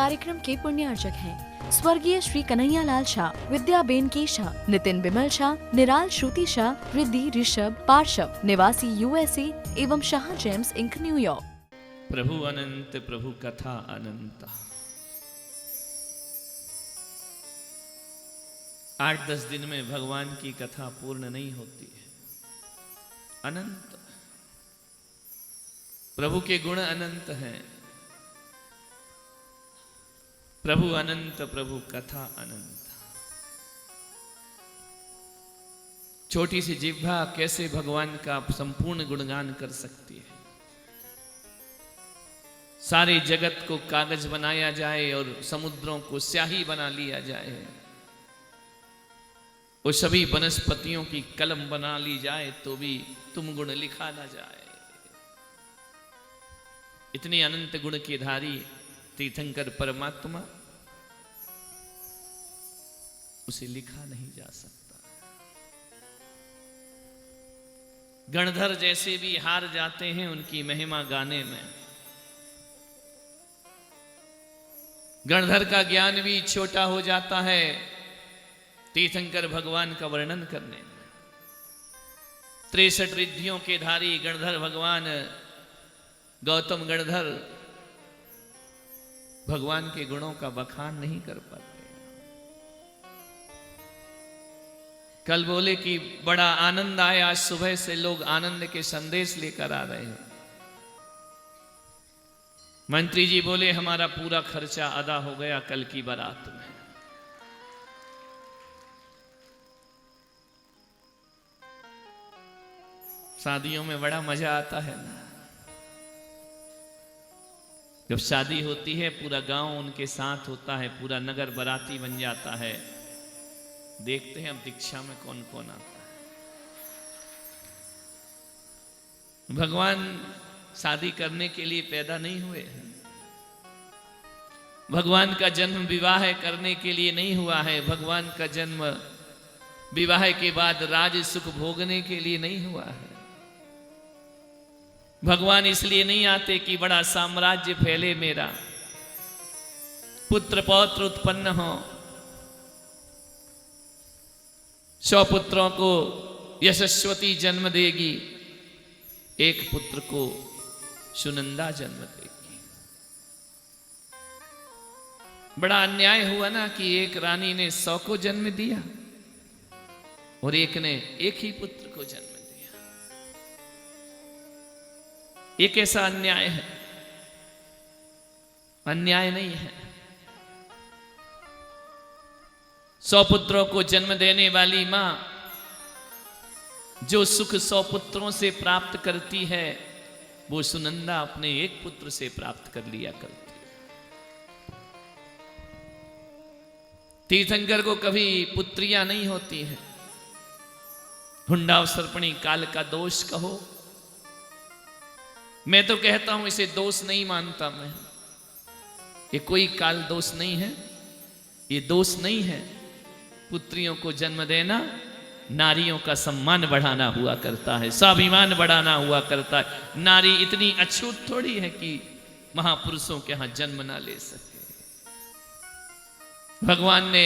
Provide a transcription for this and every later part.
कार्यक्रम के पुण्यार्चक हैं स्वर्गीय श्री कन्हैया लाल शाह, विद्याबेन के शाह, नितिन बिमल शाह, निराल श्रुति शाह, रिद्धि ऋषभ पार्षव, निवासी USA एवं शाह जेम्स इंक न्यूयॉर्क। प्रभु अनंत, प्रभु कथा अनंत। 8-10 दिन में भगवान की कथा पूर्ण नहीं होती है। अनंत प्रभु के गुण अनंत हैं। प्रभु अनंत, प्रभु कथा अनंत। छोटी सी जिह्वा कैसे भगवान का संपूर्ण गुणगान कर सकती है। सारे जगत को कागज बनाया जाए और समुद्रों को स्याही बना लिया जाए, वो सभी वनस्पतियों की कलम बना ली जाए तो भी तुम गुण लिखा ना जाए। इतने अनंत गुण के धारी तीर्थंकर परमात्मा, उसे लिखा नहीं जा सकता। गणधर जैसे भी हार जाते हैं उनकी महिमा गाने में। गणधर का ज्ञान भी छोटा हो जाता है तीर्थंकर भगवान का वर्णन करने में। 63 रिद्धियों के धारी गणधर भगवान गौतम गणधर भगवान के गुणों का बखान नहीं कर पाते। कल बोले कि बड़ा आनंद आया, आज सुबह से लोग आनंद के संदेश लेकर आ रहे हैं। मंत्री जी बोले हमारा पूरा खर्चा अदा हो गया कल की बारात में। शादियों में बड़ा मजा आता है ना। जब शादी होती है पूरा गांव उनके साथ होता है, पूरा नगर बाराती बन जाता है। देखते हैं अब दीक्षा में कौन कौन आता है। भगवान शादी करने के लिए पैदा नहीं हुए हैं। भगवान का जन्म विवाह करने के लिए नहीं हुआ है। भगवान का जन्म विवाह के बाद राज सुख भोगने के लिए नहीं हुआ है। भगवान इसलिए नहीं आते कि बड़ा साम्राज्य फैले मेरा, पुत्र पौत्र उत्पन्न हो, 100 पुत्रों को यशस्वती जन्म देगी, एक पुत्र को सुनंदा जन्म देगी। बड़ा अन्याय हुआ ना कि एक रानी ने 100 को जन्म दिया और एक ने एक ही पुत्र को जन्म दिया। ये कैसा अन्याय है? अन्याय नहीं है। 100 पुत्रों को जन्म देने वाली मां जो सुख 100 पुत्रों से प्राप्त करती है, वो सुनंदा अपने एक पुत्र से प्राप्त कर लिया करती है। तीर्थंकर को कभी पुत्रियां नहीं होती है। हुंडा सर्पणी काल का दोष कहो, मैं तो कहता हूं इसे दोष नहीं मानता मैं। ये कोई काल दोष नहीं है, ये दोष नहीं है। पुत्रियों को जन्म देना नारियों का सम्मान बढ़ाना हुआ करता है, स्वाभिमान बढ़ाना हुआ करता है। नारी इतनी अछूत थोड़ी है कि महापुरुषों के यहां जन्म ना ले सके। भगवान ने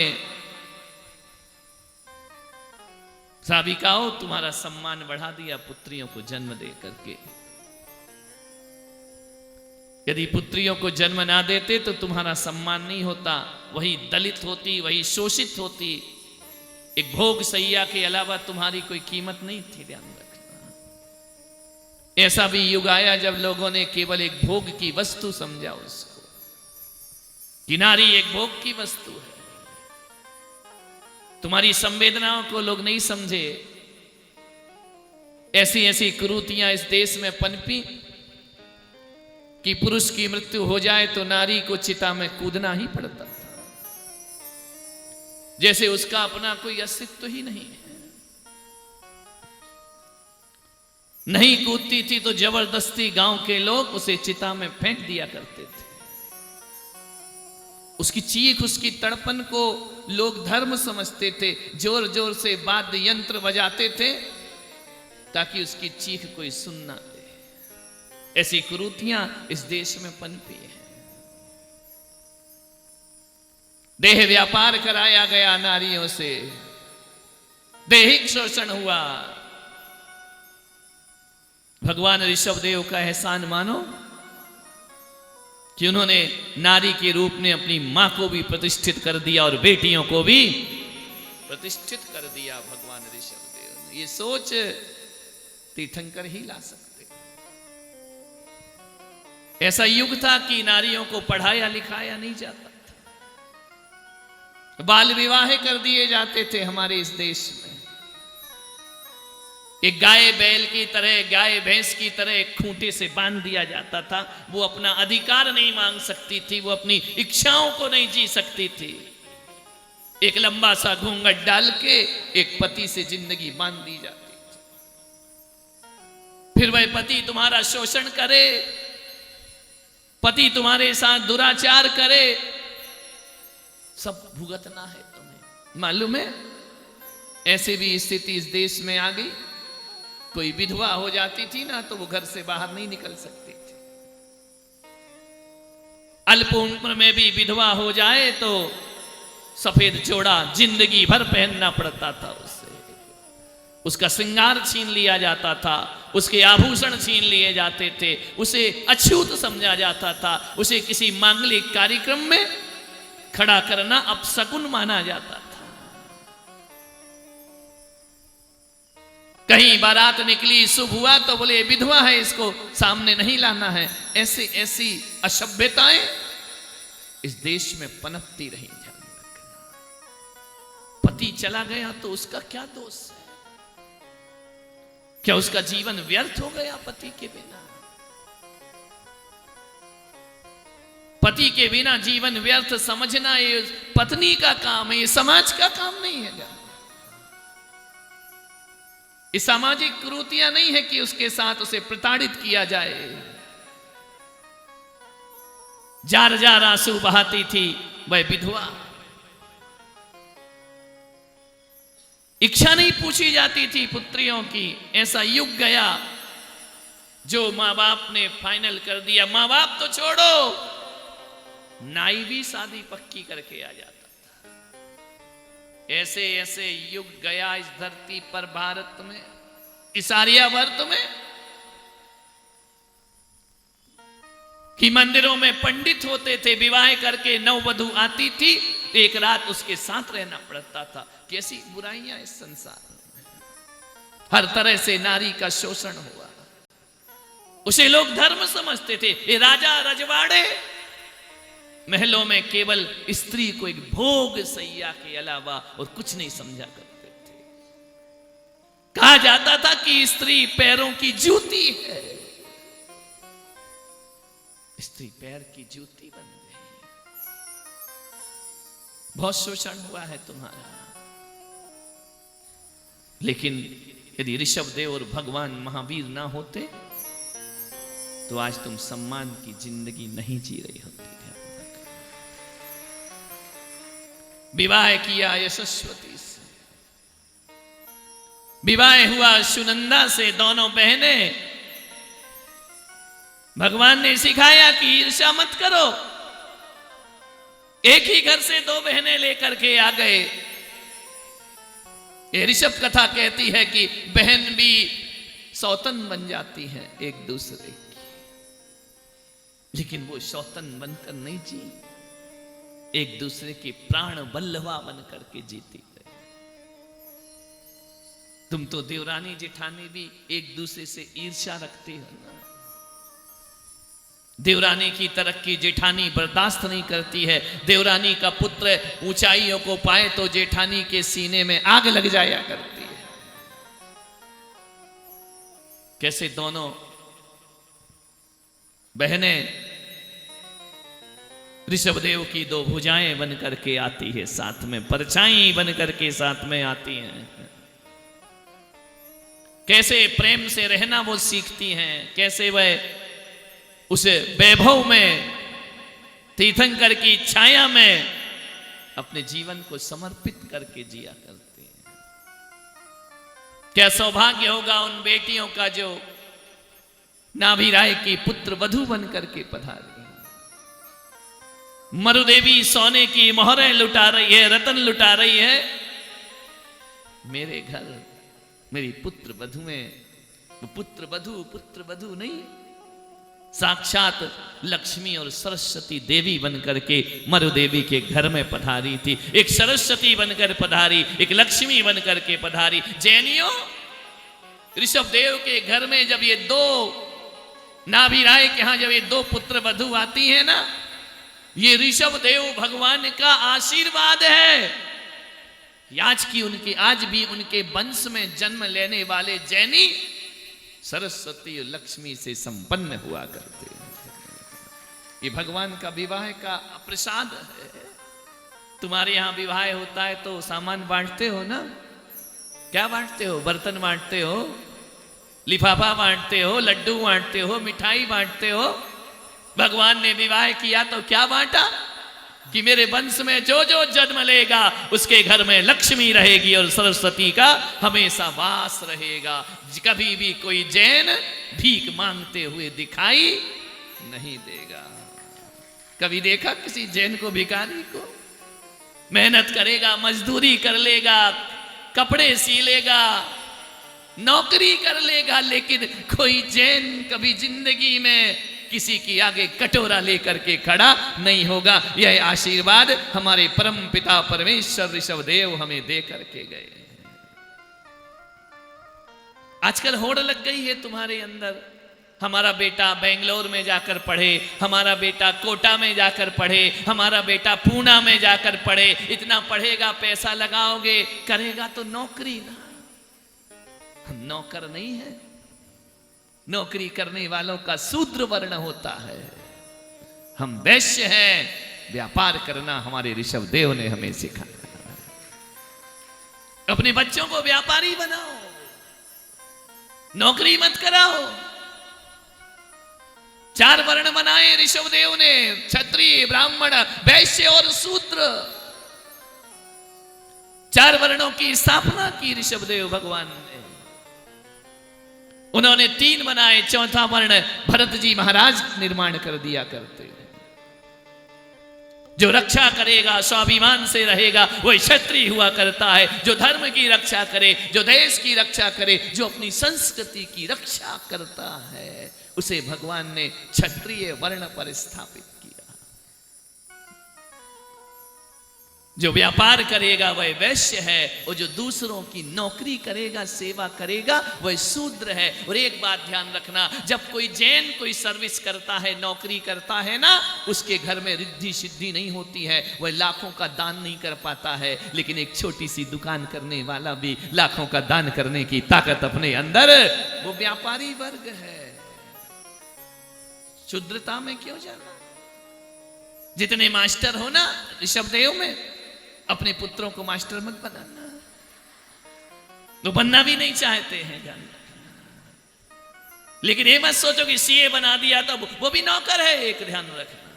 साबिकाओ तुम्हारा सम्मान बढ़ा दिया पुत्रियों को जन्म दे करके। यदि पुत्रियों को जन्म ना देते तो तुम्हारा सम्मान नहीं होता, वही दलित होती, वही शोषित होती। एक भोग सैया के अलावा तुम्हारी कोई कीमत नहीं थी, ध्यान रखना। ऐसा भी युग आया जब लोगों ने केवल एक भोग की वस्तु समझा उसको, कि नारी एक भोग की वस्तु है। तुम्हारी संवेदनाओं को लोग नहीं समझे। ऐसी ऐसी कुरीतियां इस देश में पनपी कि पुरुष की मृत्यु हो जाए तो नारी को चिता में कूदना ही पड़ता था, जैसे उसका अपना कोई अस्तित्व ही नहीं है। नहीं कूदती थी तो जबरदस्ती गांव के लोग उसे चिता में फेंक दिया करते थे। उसकी चीख, उसकी तड़पन को लोग धर्म समझते थे। जोर जोर से वाद्य यंत्र बजाते थे ताकि उसकी चीख कोई सुन ना दे। ऐसी कुरीतियां इस देश में पनपी है। देह व्यापार कराया गया नारियों से, दैहिक शोषण हुआ। भगवान ऋषभदेव का एहसान मानो कि उन्होंने नारी के रूप में अपनी मां को भी प्रतिष्ठित कर दिया और बेटियों को भी प्रतिष्ठित कर दिया। भगवान ऋषभदेव ने ये सोच तीर्थंकर ही ला सकते। ऐसा युग था कि नारियों को पढ़ाया लिखाया नहीं जाता था, बाल विवाह कर दिए जाते थे हमारे इस देश में। एक गाय बैल की तरह, गाय भैंस की तरह एक खूंटे से बांध दिया जाता था। वो अपना अधिकार नहीं मांग सकती थी, वो अपनी इच्छाओं को नहीं जी सकती थी। एक लंबा सा घूंघट डाल के एक पति से जिंदगी बांध दी जाती थी। फिर वह पति तुम्हारा शोषण करे, पति तुम्हारे साथ दुराचार करे, सब भुगतना है तुम्हें। मालूम है, ऐसे भी स्थिति इस देश में आ गई। कोई विधवा हो जाती थी ना तो वो घर से बाहर नहीं निकल सकती थी। अल्प उम्र में भी विधवा हो जाए तो सफेद जोड़ा जिंदगी भर पहनना पड़ता था उससे। उसका श्रृंगार छीन लिया जाता था, उसके आभूषण छीन लिए जाते थे, उसे अछूत समझा जाता था, उसे किसी मांगलिक कार्यक्रम में खड़ा करना अपशकुन माना जाता था। कहीं बारात निकली, शुभ हुआ तो बोले विधवा है, इसको सामने नहीं लाना है। ऐसी ऐसी असभ्यताएं इस देश में पनपती रही। ध्यान रखना, पति चला गया तो उसका क्या दोष है? क्या उसका जीवन व्यर्थ हो गया पति के बिना? पति के बिना जीवन व्यर्थ समझना ये पत्नी का काम है, ये समाज का काम नहीं है। ये सामाजिक कुरीतियां नहीं है कि उसके साथ उसे प्रताड़ित किया जाए। जार जार आंसू बहाती थी वह विधवा। इच्छा नहीं पूछी जाती थी पुत्रियों की। ऐसा युग गया जो मां बाप ने फाइनल कर दिया। मां बाप तो छोड़ो, नाई भी शादी पक्की करके आ जाता। ऐसे ऐसे युग गया इस धरती पर, भारत में, इस आर्यावर्त में, कि मंदिरों में पंडित होते थे, विवाह करके नववधु आती थी, एक रात उसके साथ रहना पड़ता था। कैसी बुराइयां इस संसार में। हर तरह से नारी का शोषण हुआ। उसे लोग धर्म समझते थे। ये राजा रजवाड़े महलों में केवल स्त्री को एक भोग सैया के अलावा और कुछ नहीं समझा करते थे। कहा जाता था कि स्त्री पैरों की जूती है। स्त्री पैर की जूती बन गई। बहुत शोषण हुआ है तुम्हारा। लेकिन यदि ऋषभदेव और भगवान महावीर ना होते तो आज तुम सम्मान की जिंदगी नहीं जी रही होती। विवाह किया यशस्वती से, विवाह हुआ सुनंदा से। दोनों बहनें, भगवान ने सिखाया कि ईर्ष्या मत करो। एक ही घर से दो बहनें लेकर के आ गए। ये ऋषभ कथा कहती है कि बहन भी सौतन बन जाती हैं एक दूसरे की, लेकिन वो सौतन बनकर नहीं जी, एक दूसरे के प्राण बल्लवा बन करके जीती गई। तुम तो देवरानी जेठानी भी एक दूसरे से ईर्ष्या रखते हो ना। देवरानी की तरक्की जेठानी बर्दाश्त नहीं करती है। देवरानी का पुत्र ऊंचाइयों को पाए तो जेठानी के सीने में आग लग जाया करती है। कैसे दोनों बहनें ऋषभदेव की दो भुजाएं बन करके आती है, साथ में परछाई बन करके साथ में आती हैं। कैसे प्रेम से रहना वो सीखती हैं, कैसे वह उस वैभव में, तीर्थंकर की छाया में अपने जीवन को समर्पित करके जिया करते हैं। क्या सौभाग्य होगा उन बेटियों का जो नाभि राय की पुत्र वधू बन करके पधारी। मरुदेवी सोने की मोहरें लुटा रही है, रतन लुटा रही है। मेरे घर मेरी पुत्र वधुएं, पुत्र वधु नहीं, साक्षात लक्ष्मी और सरस्वती देवी बनकर के मरुदेवी के घर में पधारी थी। एक सरस्वती बनकर पधारी, एक लक्ष्मी बनकर के पधारी। जैनियों, ऋषभ देव के घर में जब ये दो नाभि राय के यहां जब ये दो पुत्र वधु आती है ना, ये ऋषभ देव भगवान का आशीर्वाद है। आज भी उनके वंश में जन्म लेने वाले जैनी सरस्वती और लक्ष्मी से संपन्न हुआ करते हैं। ये भगवान का विवाह का प्रसाद है। तुम्हारे यहां विवाह होता है तो सामान बांटते हो ना? क्या बांटते हो? बर्तन बांटते हो, लिफाफा बांटते हो, लड्डू बांटते हो, मिठाई बांटते हो। भगवान ने विवाह किया तो क्या बांटा कि मेरे वंश में जो जो जन्म लेगा उसके घर में लक्ष्मी रहेगी और सरस्वती का हमेशा वास रहेगा। कभी भी कोई जैन भीख मांगते हुए दिखाई नहीं देगा। कभी देखा किसी जैन को, भिखारी को? मेहनत करेगा, मजदूरी कर लेगा, कपड़े सी लेगा, नौकरी कर लेगा, लेकिन कोई जैन कभी जिंदगी में किसी की आगे कटोरा लेकर के खड़ा नहीं होगा। यह आशीर्वाद हमारे परम पिता परमेश्वर ऋषभ देव हमें दे करके गए। आजकल होड़ लग गई है तुम्हारे अंदर, हमारा बेटा बेंगलोर में जाकर पढ़े, हमारा बेटा कोटा में जाकर पढ़े, हमारा बेटा पूना में जाकर पढ़े। इतना पढ़ेगा, पैसा लगाओगे, करेगा तो नौकरी ना। हम नौकर नहीं है। नौकरी करने वालों का शूद्र वर्ण होता है। हम वैश्य हैं। व्यापार करना हमारे ऋषभ देव ने हमें सिखाया। अपने बच्चों को व्यापारी बनाओ, नौकरी मत कराओ। 4 वर्ण बनाए ऋषभ देव ने, क्षत्रिय, ब्राह्मण, वैश्य और शूद्र। 4 वर्णों की स्थापना की ऋषभ देव भगवान ने। उन्होंने 3 बनाए, 4था वर्ण भरत जी महाराज निर्माण कर दिया करते। जो रक्षा करेगा, स्वाभिमान से रहेगा, वही क्षत्रिय हुआ करता है। जो धर्म की रक्षा करे, जो देश की रक्षा करे, जो अपनी संस्कृति की रक्षा करता है, उसे भगवान ने क्षत्रिय वर्ण पर स्थापित किया। जो व्यापार करेगा वह वैश्य है, और जो दूसरों की नौकरी करेगा, सेवा करेगा, वह शूद्र है। और एक बात ध्यान रखना, जब कोई जैन कोई सर्विस करता है, नौकरी करता है ना, उसके घर में रिद्धि सिद्धि नहीं होती है। वह लाखों का दान नहीं कर पाता है, लेकिन एक छोटी सी दुकान करने वाला भी लाखों का दान करने की ताकत अपने अंदर, वो व्यापारी वर्ग है। शुद्रता में क्यों जाना? जितने मास्टर हो ना ऋषभ देव में, अपने पुत्रों को मास्टर मत बनाना। तो बनना भी नहीं चाहते हैं जानना। लेकिन ये मत सोचो कि सीए बना दिया तो वो भी नौकर है। एक ध्यान रखना,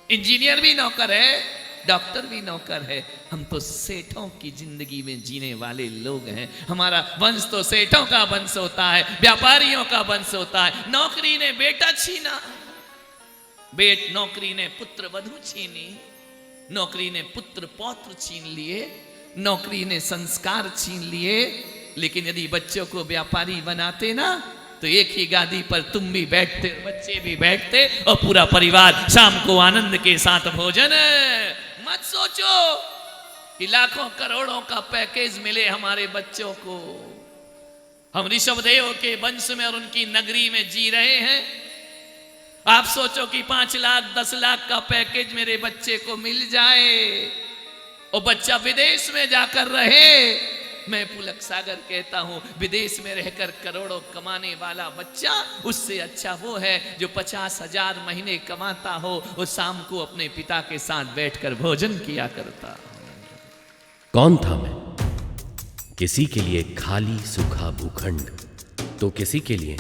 इंजीनियर भी नौकर है, डॉक्टर भी नौकर है। हम तो सेठों की जिंदगी में जीने वाले लोग हैं। हमारा वंश तो सेठों का वंश होता है, व्यापारियों का वंश होता है। नौकरी ने बेटा छीना, नौकरी ने पुत्र वधु छीनी, नौकरी ने पुत्र पौत्र छीन लिए, नौकरी ने संस्कार छीन लिए। लेकिन यदि बच्चों को व्यापारी बनाते ना, तो एक ही गादी पर तुम भी बैठते, बच्चे भी बैठते, और पूरा परिवार शाम को आनंद के साथ भोजन। मत सोचो कि लाखों करोड़ों का पैकेज मिले हमारे बच्चों को। हम ऋषभ देव के वंश में और उनकी नगरी में जी रहे हैं। आप सोचो कि 5 लाख 10 लाख का पैकेज मेरे बच्चे को मिल जाए और बच्चा विदेश में जाकर रहे। मैं पुलक सागर कहता हूं, विदेश में रहकर करोड़ों कमाने वाला बच्चा, उससे अच्छा वो है जो 50,000 महीने कमाता हो और शाम को अपने पिता के साथ बैठकर भोजन किया करता। कौन था मैं? किसी के लिए खाली सूखा भूखंड, तो किसी के लिए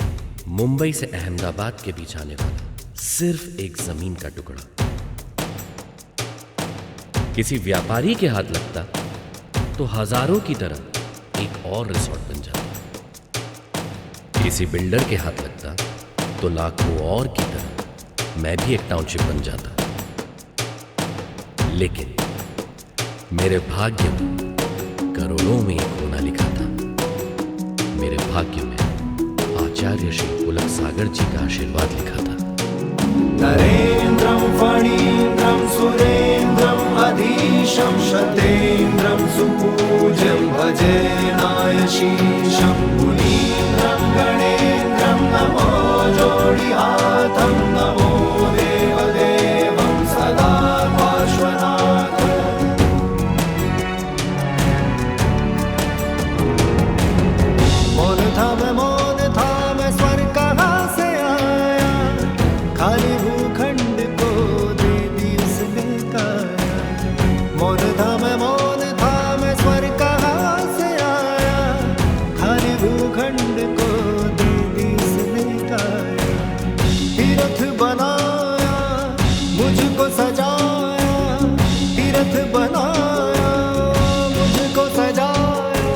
मुंबई से अहमदाबाद के बीच आने वाला सिर्फ एक जमीन का टुकड़ा। किसी व्यापारी के हाथ लगता तो हजारों की तरह एक और रिसोर्ट बन जाता। किसी बिल्डर के हाथ लगता तो लाखों और की तरह मैं भी एक टाउनशिप बन जाता। लेकिन मेरे भाग्य में करोड़ों में एक होना लिखा था। मेरे भाग्य में आचार्य श्री पुलक सागर जी का आशीर्वाद लिखा था। नरेन्द्रं फणीन्द्रं सुरेन्द्रं अधीशं शतेन्द्रं सुपूज्यं भजे नायशीशं मुनीन्द्रं गणेन्द्रं नमो जोडिहातं नमो देवदेवं सदा पार्श्वनाथ। मौन था मैं स्वर कहाँ से आया, खाली भूखंड को दे दी उसने काया। मौन था मैं स्वर कहाँ से आया, खाली भूखंड को दे दी उसने काया। तीर्थ बनाया मुझको सजाया, तीर्थ बनाया मुझको सजाया।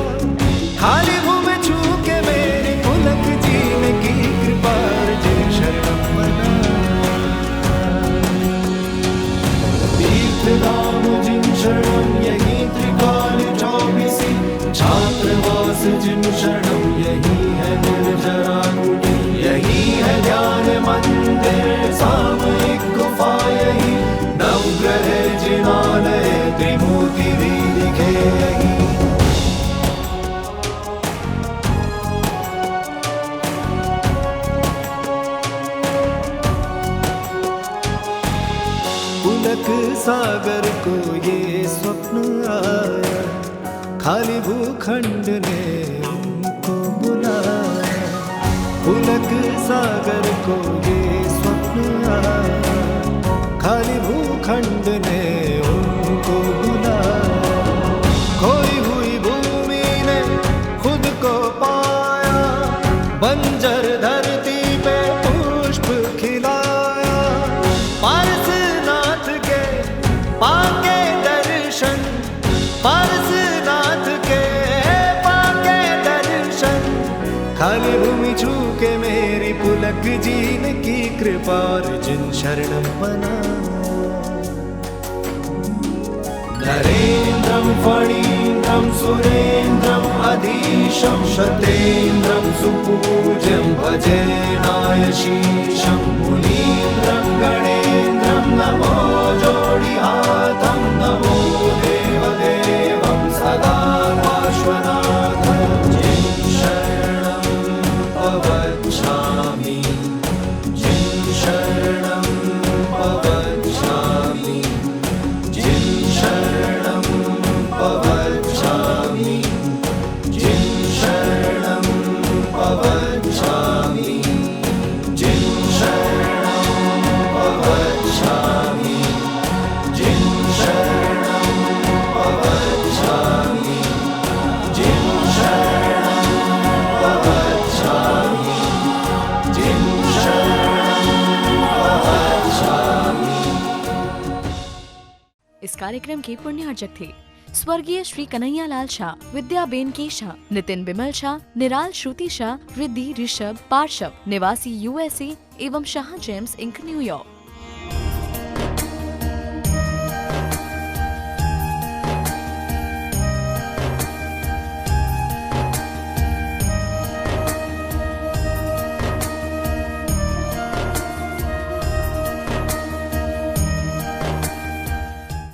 खाली भूमि छू के मेरे पुलक जी ने की कृपा अर्जुन शरणम मना। तीर्थधाम जिन शरणम यही त्रिकाल चौबीसी, छात्रवास जिन शरणम यही है निर्जरा कुटी, यही है ध्यान मंदिर सामयिक गुफा, यही नवग्रह जिनालय त्रिमूर्ति भी दिखे यही। पुलक सागर को ये स्वप्न आया, खाली भूखंड ने उनको बुलाया। पुलक सागर को ये स्वप्न आया, खाली भूखंड ने उनको बुलाया। खोई हुई भूमि ने खुद को पाया, बंजर धरती पे पुष्प खिलाया। पारसनाथ के पाके दर्शन, पारसनाथ के पाके दर्शन। खाली भूमि छू के मेरी पुलक जी ने की कृपा अर्जुन शरणम मना। नरेन्द्रं फणीन्द्रं सुरेन्द्रं अधीशं शतेन्द्रं सुपूज्यं भजे नायशीशं मुनीन्द्रं गणेन्द्रं नमो जोडिहातं नमो देवदेवं सदा पार्श्वनाथ। जिन शरणं पवच्छामि, जिन शरणं पवच्छामि, जिन शरणं पवच्छामि, जिन शरणं पवच्छामि, जिन शरणं पवच्छामि, जिन शरणं पवच्छामि, जिन शरणं पवच्छामि, जिन शरणं पवच्छामि। इस कार्यक्रम के पुण्यार्जक थे स्वर्गीय श्री कन्हैया लाल शाह, विद्याबेन के शाह, नितिन बिमल शाह, निराल श्रुति शाह, रिद्धि ऋषभ पार्शव, निवासी USA एवं शाह जेम्स इंक न्यूयॉर्क।